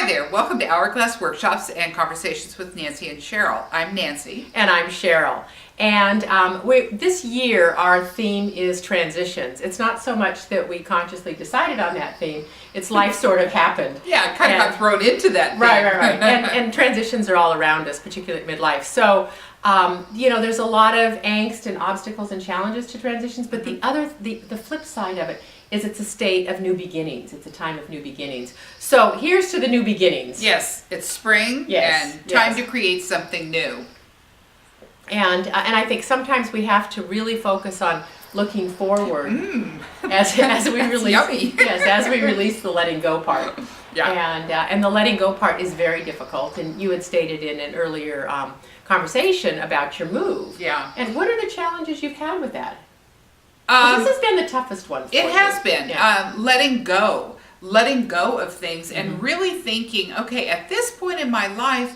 there, welcome to Hourglass Workshops and Conversations with Nancy and Cheryl. I'm Nancy. And I'm Cheryl. And this year our theme is transitions. It's not so much that we consciously decided on that theme, it's life sort of happened. Yeah, kind of got thrown into that theme. Right. And transitions are all around us, particularly at midlife. So, there's a lot of angst and obstacles and challenges to transitions, but the flip side of it is it's a state of new beginnings. It's a time of new beginnings. So here's to the new beginnings. Yes, it's spring and time to create something new. And I think sometimes we have to really focus on looking forward as we release. Yummy. Yes, as we release the letting go part. Yeah. And the letting go part is very difficult. And you had stated in an earlier conversation about your move. Yeah. And what are the challenges you've had with that? This has been the toughest one for you. It has been. Yeah. Letting go of things and really thinking, okay, at this point in my life,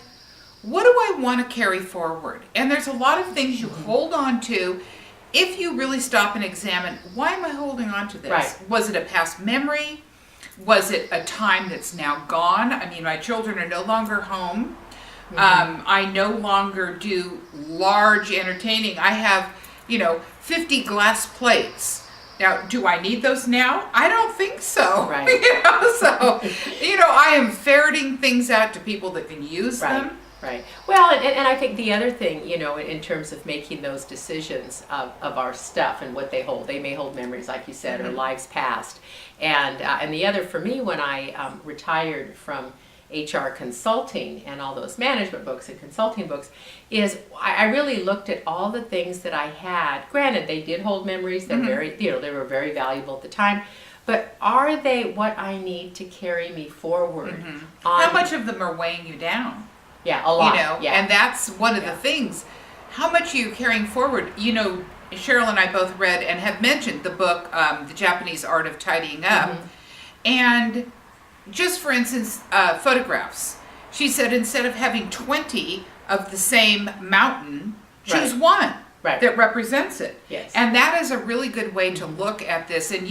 what do I want to carry forward? And there's a lot of things you hold on to. If you really stop and examine, why am I holding on to this? Right. Was it a past memory? Was it a time that's now gone? I mean, my children are no longer home. I no longer do large entertaining. I have, 50 glass plates. Now, do I need those now? I don't think so. Right. I am ferreting things out to people that can use them. Right. Well, and I think the other thing, in terms of making those decisions of our stuff and what they hold, they may hold memories, like you said, or lives past. And the other for me, when I retired from HR consulting and all those management books and consulting books, is I really looked at all the things that I had. Granted, they did hold memories. They're very, they were very valuable at the time. But are they what I need to carry me forward? How much of them are weighing you down? Yeah, a lot. And that's one of the things. How much are you carrying forward? Cheryl and I both read and have mentioned the book, The Japanese Art of Tidying Up. And just for instance, photographs. She said instead of having 20 of the same mountain, choose one that represents it. Yes. And that is a really good way to look at this. And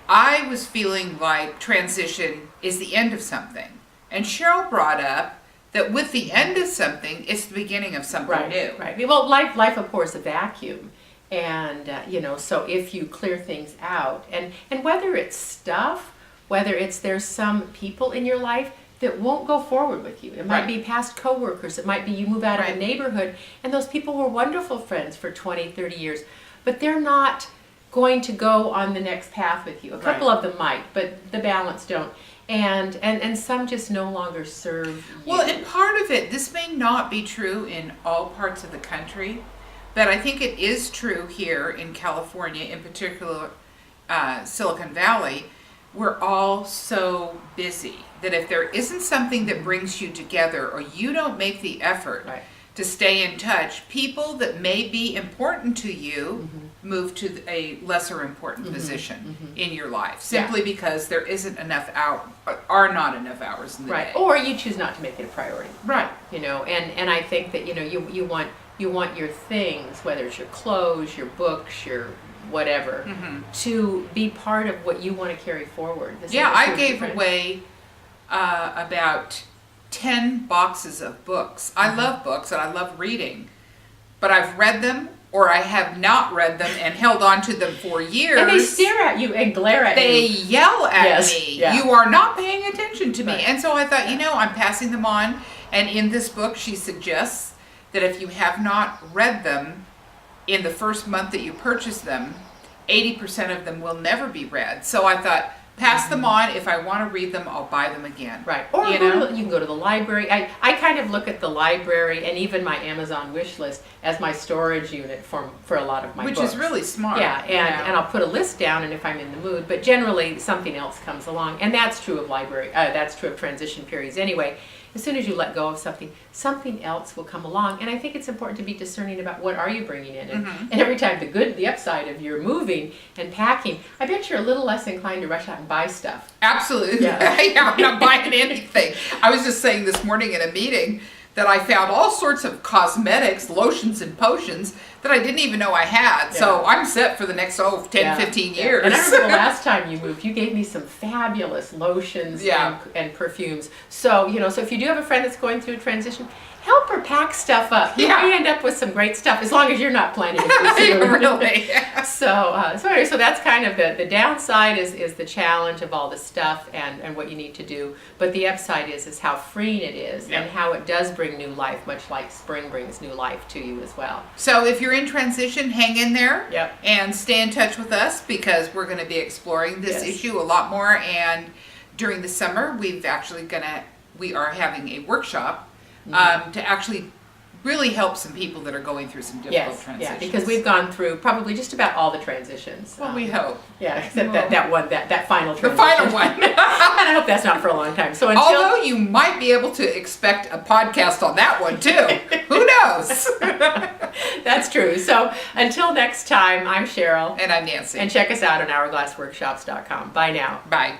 I was feeling like transition is the end of something. And Cheryl brought up that with the end of something, it's the beginning of something new. Right. Well, life of course, a vacuum. And, so if you clear things out, and whether it's stuff, whether it's there's some people in your life that won't go forward with you. It might be past coworkers. It might be you move out of a neighborhood, and those people were wonderful friends for 20, 30 years, but they're not going to go on the next path with you. A couple of them might, but the balance don't. And some just no longer serve you. Well, and part of it, this may not be true in all parts of the country, but I think it is true here in California, in particular Silicon Valley. We're all so busy that if there isn't something that brings you together, or you don't make the effort to stay in touch, people that may be important to you move to a lesser important position in your life, simply because there isn't enough are not enough hours in the day. Or you choose not to make it a priority. Right. And I think that you want your things, whether it's your clothes, your books, your whatever, to be part of what you want to carry forward. I gave away about 10 boxes of books. I love books and I love reading, but I've read them or I have not read them and held on to them for years. And they stare at you and glare at you. They yell at me. Yeah. You are not paying attention to me. And so I thought, I'm passing them on. And in this book, she suggests that if you have not read them in the first month that you purchase them, 80% of them will never be read. So I thought, pass them on. If I want to read them, I'll buy them again. Right. Or you can go to the library. I kind of look at the library and even my Amazon wish list as my storage unit for a lot of my books. Which is really smart. Yeah, and I'll put a list down, and if I'm in the mood, but generally something else comes along. And that's true of that's true of transition periods anyway. As soon as you let go of something else will come along. And I think it's important to be discerning about what are you bringing in. And every time the upside of your moving and packing, I bet you're a little less inclined to rush out and buy stuff. Absolutely. I'm not buying anything. I was just saying this morning in a meeting that I found all sorts of cosmetics, lotions and potions that I didn't even know I had. So I'm set for the next 10, 15 years. And I remember the last time you moved, you gave me some fabulous lotions and perfumes. So, so if you do have a friend that's going through a transition, help her pack stuff up. You may end up with some great stuff, as long as you're not planning it too soon. Really. So anyway, so that's kind of the downside is the challenge of all the stuff and what you need to do. But the upside is how freeing it is and how it does bring new life, much like spring brings new life to you as well. So if you're in transition, hang in there Yep. and stay in touch with us, because we're going to be exploring this issue a lot more. And during the summer, we are having a workshop to actually really help some people that are going through some difficult transitions. Yeah, because we've gone through probably just about all the transitions. Well, we hope. Yeah, except that final transition. The final one. And I hope that's not for a long time. So although you might be able to expect a podcast on that one too. Who knows? That's true. So until next time, I'm Cheryl. And I'm Nancy. And check us out on hourglassworkshops.com. Bye now. Bye.